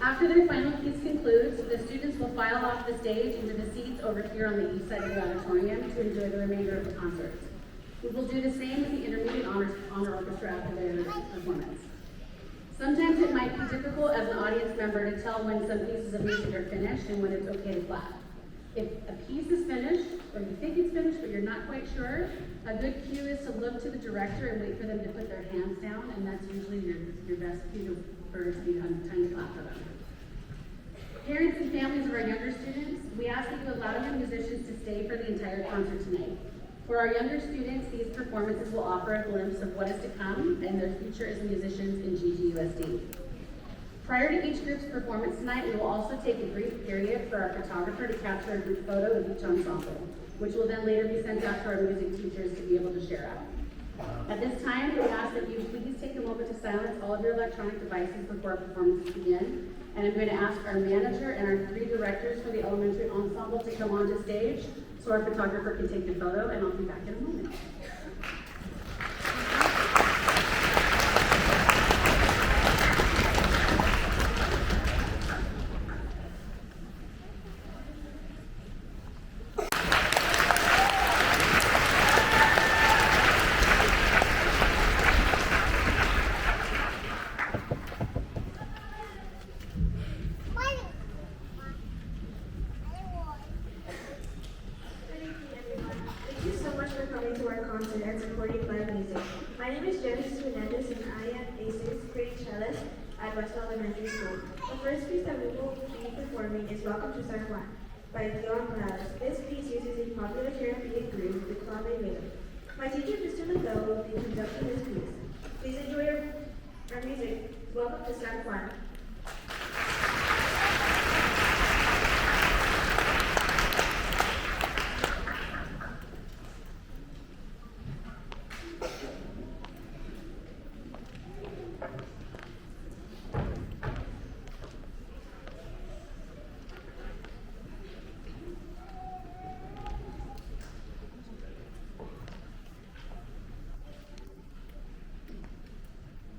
After their final piece concludes, the students will file off the stage into the seats over here on the east side of the auditorium to enjoy the remainder of the concert. We will do the same with the intermediate honor orchestra after their performance. Sometimes it might be difficult as an audience member to tell when some pieces of music are finished and when it's okay to clap. If a piece is finished, or you think it's finished but you're not quite sure, a good cue is to look to the director and wait for them to put their hands down, and that's usually your best cue for it to be time to clap for them. Parents and families of our younger students, we ask that you allow your musicians to stay for the entire concert tonight. For our younger students, these performances will offer a glimpse of what is to come and their future as musicians in GGUSD. Prior to each group's performance tonight, we will also take a brief period for our photographer to capture a group photo of each ensemble, which will then later be sent out to our music teachers to be able to share out. At this time, we ask that you please take a moment to silence all of your electronic devices before our performances begin. And I'm going to ask our manager and our 3 directors for the elementary ensemble to come onto stage so our photographer can take the photo, and I'll be back in a moment. And supporting live music. My name is Genesis Hernandez and I am a 6th grade cellist at West Elementary School. The first piece that we will be performing is Welcome to San Juan by Leon Morales. This piece uses a popular Caribbean groove, the clave rhythm. My teacher, Mr. Miguel, will be conducting this piece. Please enjoy our music. Welcome to San Juan.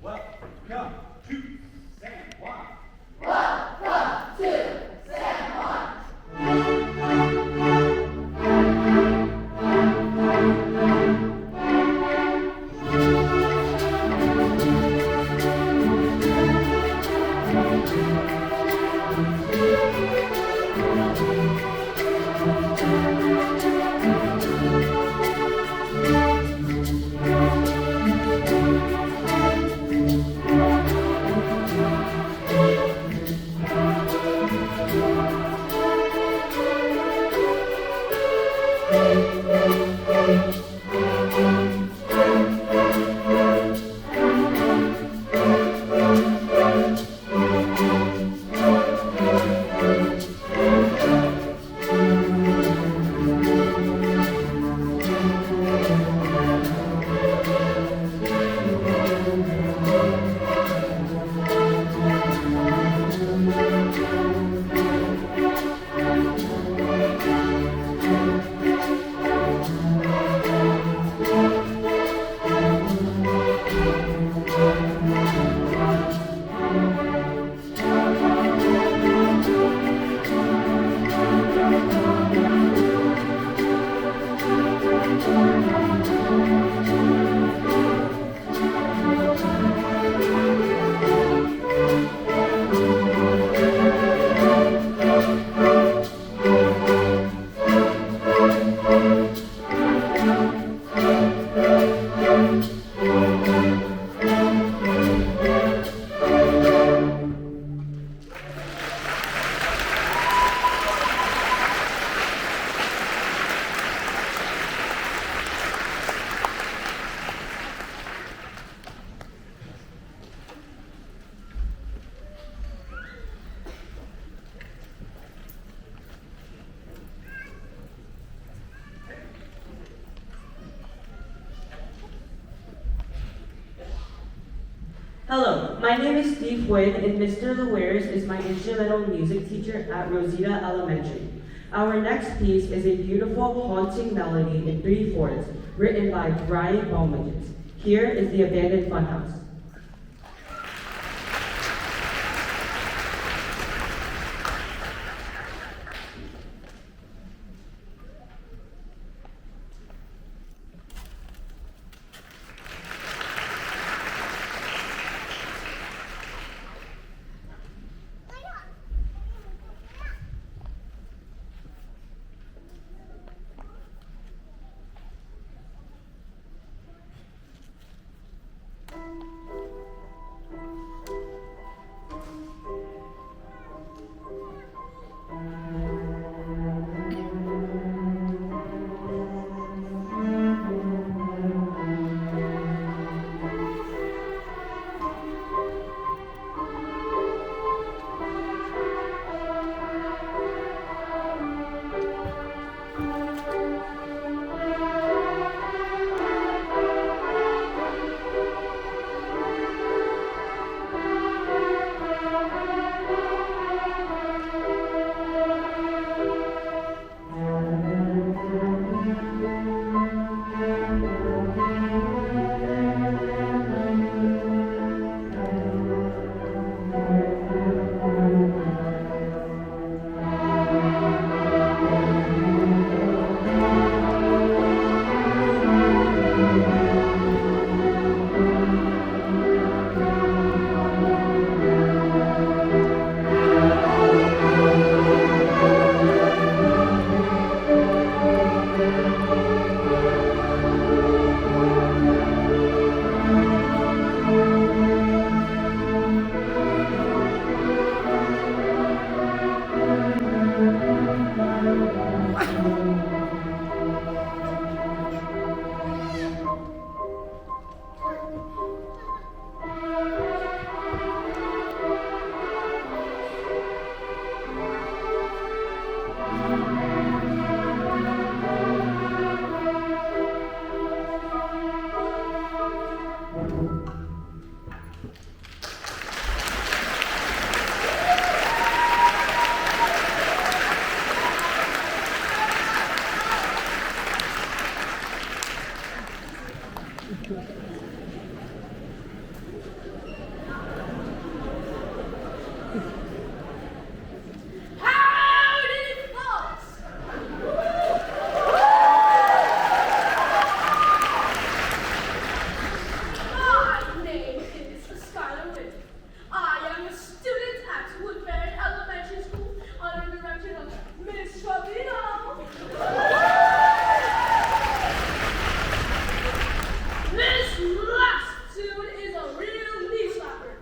Welcome to San Juan. Hello, my name is Steve Wynn, and Mr. Luers is my instrumental music teacher at Rosita Elementary. Our next piece is a beautiful, haunting melody in 3/4, written by Brian Bowman. Here is The Abandoned Funhouse. My name is Skyler. I am a student at Woodbury Elementary School under the direction of Miss Trevino. This last tune is a real knee slapper.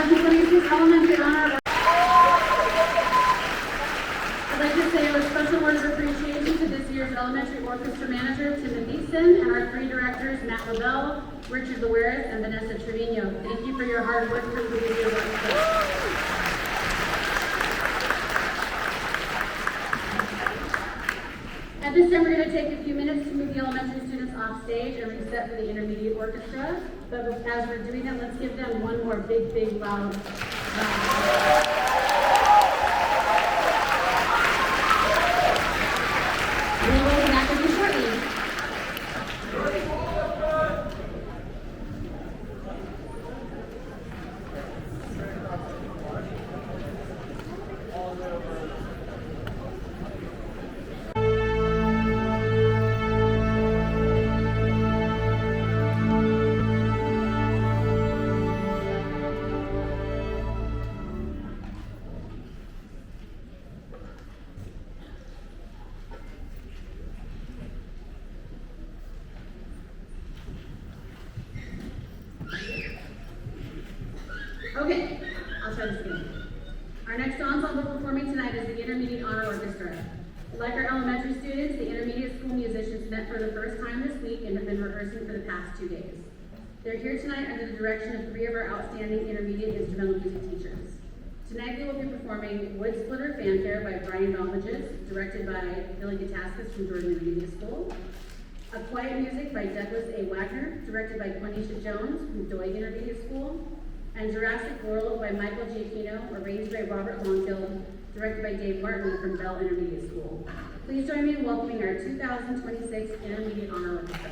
2026 Elementary Honor. I'd like to say a special word of appreciation to this year's elementary orchestra manager, Timothy Easton, and our three directors, Matt Lavelle, Richard Laweris, and Vanessa Trevino. Thank you for your hard work for this year's orchestra. At this time, we're going to take a few minutes to move the elementary students off stage and reset for the intermediate orchestra. But as we're doing that, let's give them one more big, loud round. We will be back with you shortly. Okay, I'll try this again. Our next ensemble performing tonight is the Intermediate Honor Orchestra. Like our elementary students, the intermediate school musicians met for the first time this week and have been rehearsing for the past 2 days. They're here tonight under the direction of 3 of our outstanding intermediate instrumental music teachers. Tonight they will be performing Wood Splitter Fanfare by Brian Balmages, directed by Billy Gataskis from Jordan Intermediate School. A Quiet Music by Douglas A. Wagner, directed by Quenisha Jones from Doig Intermediate School. And Jurassic World by Michael Giacchino, arranged by Robert Longfield, directed by Dave Martin from Bell Intermediate School. Please join me in welcoming our 2026 Intermediate Honor Orchestra.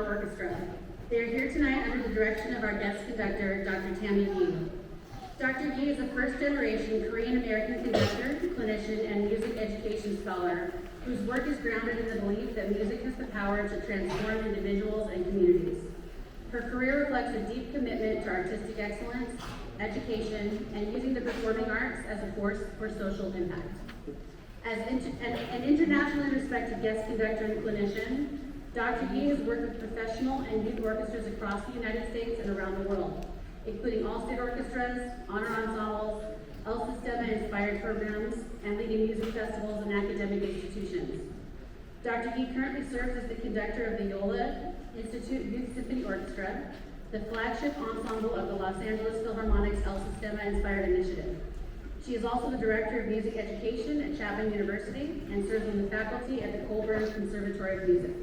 Honor Orchestra. They are here tonight under the direction of our guest conductor, Dr. Tammy Yi. Dr. Yi is a first-generation Korean-American conductor, clinician, and music education scholar whose work is grounded in the belief that music has the power to transform individuals and communities. Her career reflects a deep commitment to artistic excellence, education, and using the performing arts as a force for social impact. As an internationally respected guest conductor and clinician, Dr. Yi has worked with professional and youth orchestras across the United States and around the world, including all-state orchestras, honor ensembles, El Sistema-inspired programs, and leading music festivals and academic institutions. Dr. Yi currently serves as the conductor of the Yola Institute Youth Symphony Orchestra, the flagship ensemble of the Los Angeles Philharmonic's El Sistema-inspired initiative. She is also the Director of Music Education at Chapman University and serves on the faculty at the Colburn Conservatory of Music.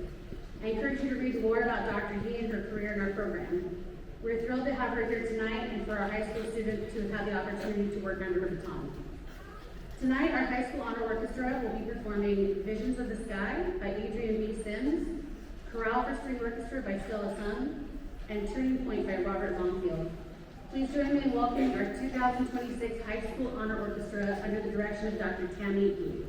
I encourage you to read more about Dr. Yi and her career in our program. We're thrilled to have her here tonight and for our high school students to have had the opportunity to work under her baton. Tonight, our high school honor orchestra will be performing Visions of the Sky by Adrian B. Sims, Chorale for String Orchestra by Stella Sun, and Turning Point by Robert Longfield. Please join me in welcoming our 2026 High School Honor Orchestra under the direction of Dr. Tammy Yi.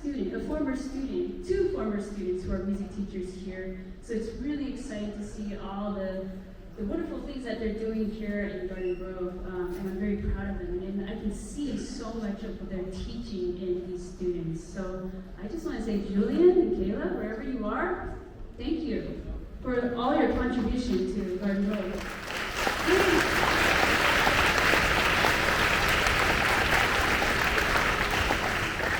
student, a former student, two former students who are music teachers here. So it's really exciting to see all the wonderful things that they're doing here in Garden Grove, and I'm very proud of them. And I can see so much of their teaching in these students. So I just want to say, Julian and Kayla, wherever you are, thank you for all your contribution to Garden Grove.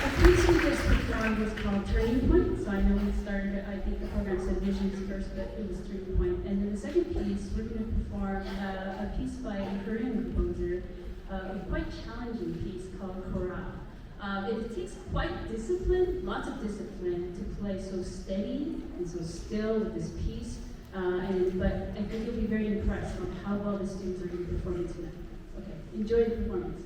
The piece we just performed was called Turning Point. So I know we started, I think the program said Visions first, but it was Turning Point. And then the second piece, we're going to perform a piece by a Korean composer, a quite challenging piece called Chorale. It takes quite discipline, lots of discipline, to play so steady and so still with this piece. But I think you'll be very impressed on how well the students are going to perform it tonight. Okay, enjoy the performance.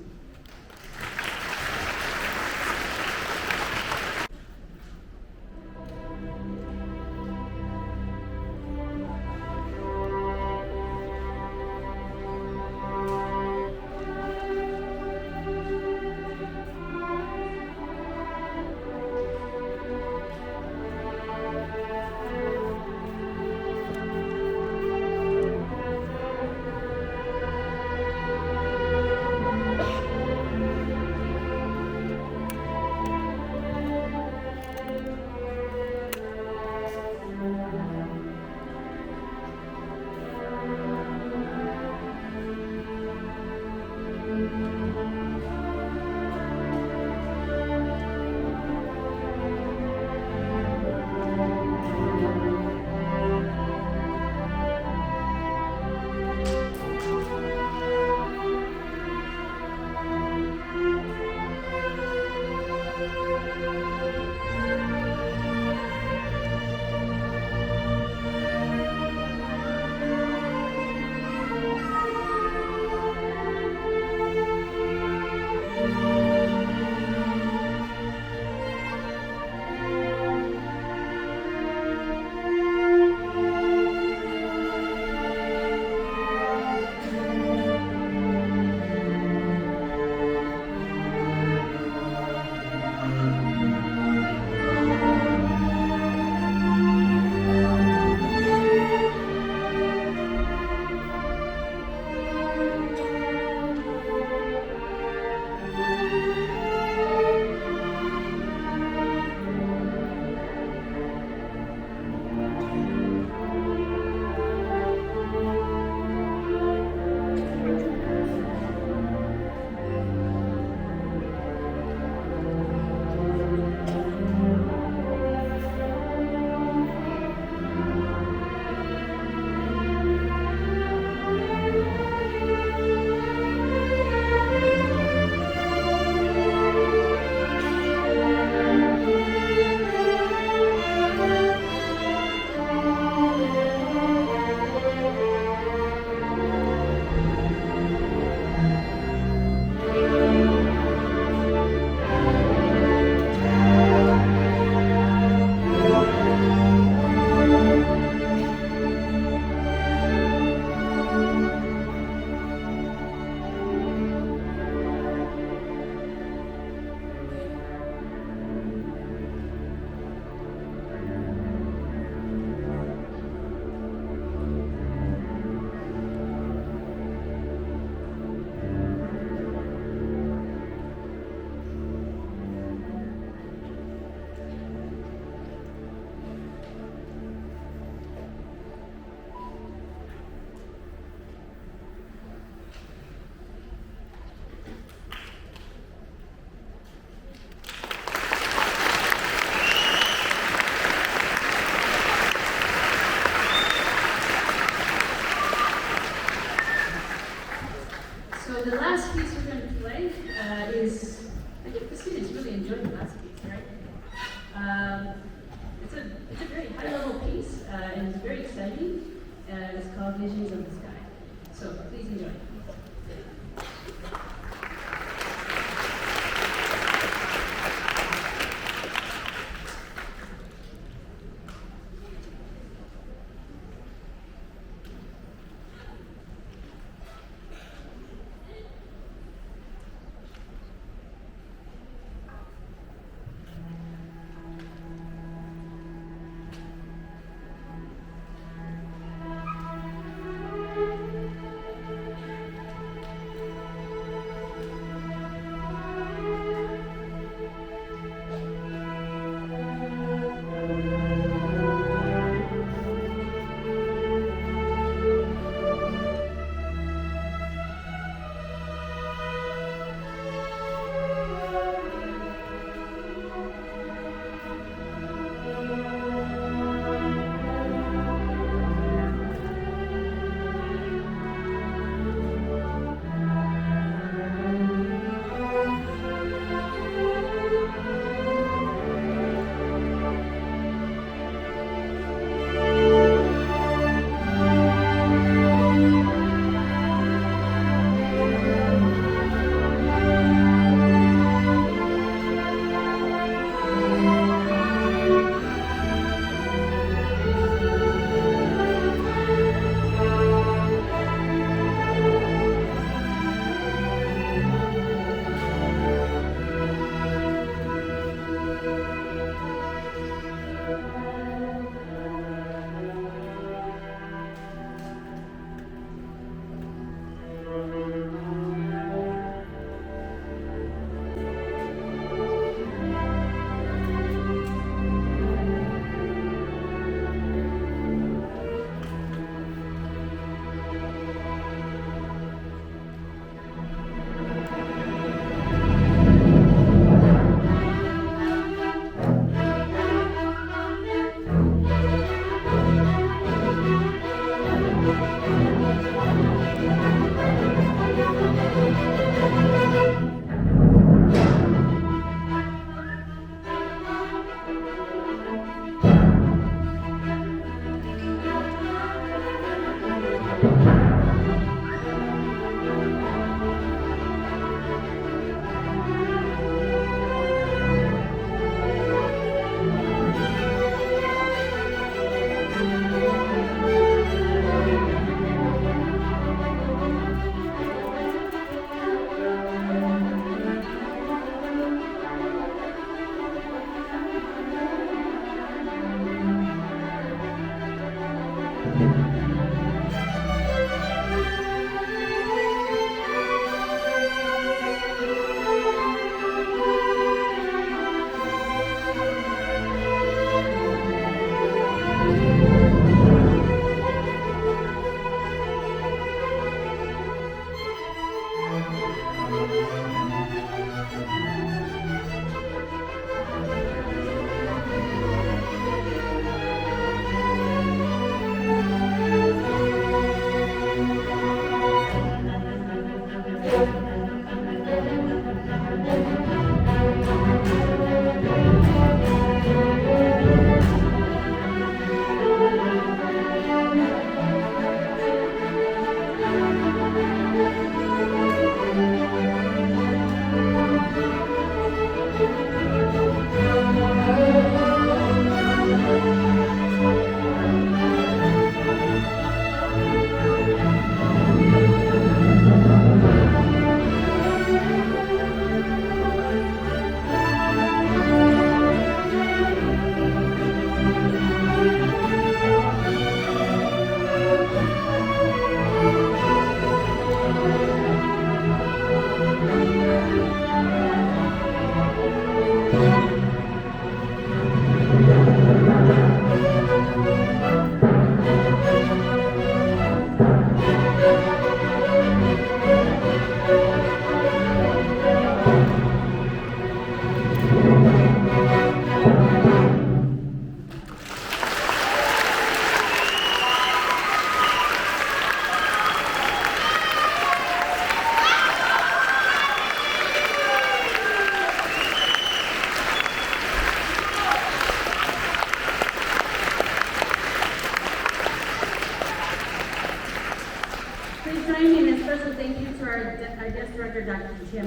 Director, Dr. Tham.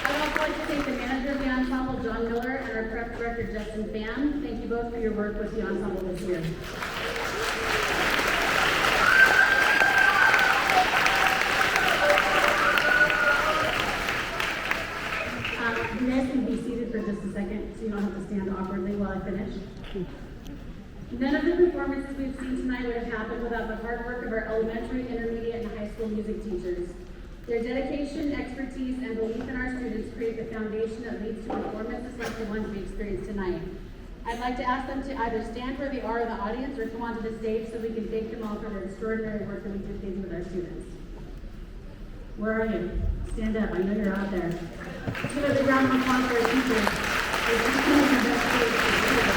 I would also like to thank the manager of the ensemble, John Miller, and our prep director, Justin Pham. Thank you both for your work with the ensemble this year. You guys can be seated for just a second so you don't have to stand awkwardly while I finish. None of the performances we've seen tonight would have happened without the hard work of our elementary, intermediate, and high school music teachers. Their dedication, expertise, and belief in our students create the foundation that leads to performances like the ones we experienced tonight. I'd like to ask them to either stand where they are in the audience or come onto the stage so we can thank them all for their extraordinary work that we did with our students. Where are you? Stand up. I know you're out there. Let's give a big round of applause for our teachers. They're doing the best way to do it.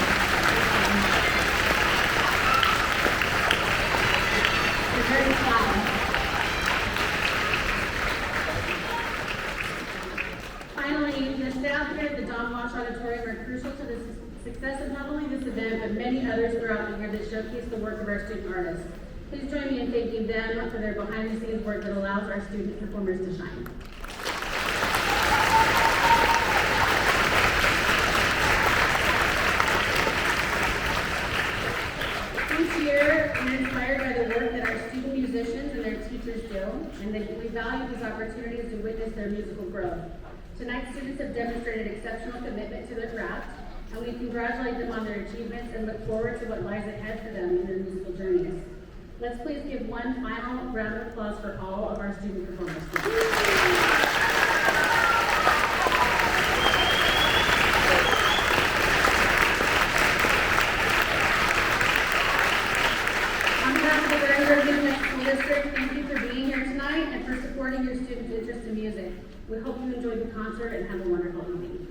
They're very proud. Finally, the staff here at the Don Walsh Auditorium are crucial to the success of not only this event, but many others throughout the year that showcase the work of our student artists. Please join me in thanking them for their behind-the-scenes work that allows our student performers to shine. Each year, we're inspired by the work that our student musicians and their teachers do, and we value these opportunities to witness their musical growth. Tonight, students have demonstrated exceptional commitment to their craft, and we congratulate them on their achievements and look forward to what lies ahead for them in their musical journeys. Let's please give one final round of applause for all of our student performers. On behalf of the Greater Regional School District, thank you for being here tonight and for supporting your students' interest in music. We hope you enjoyed the concert and have a wonderful evening.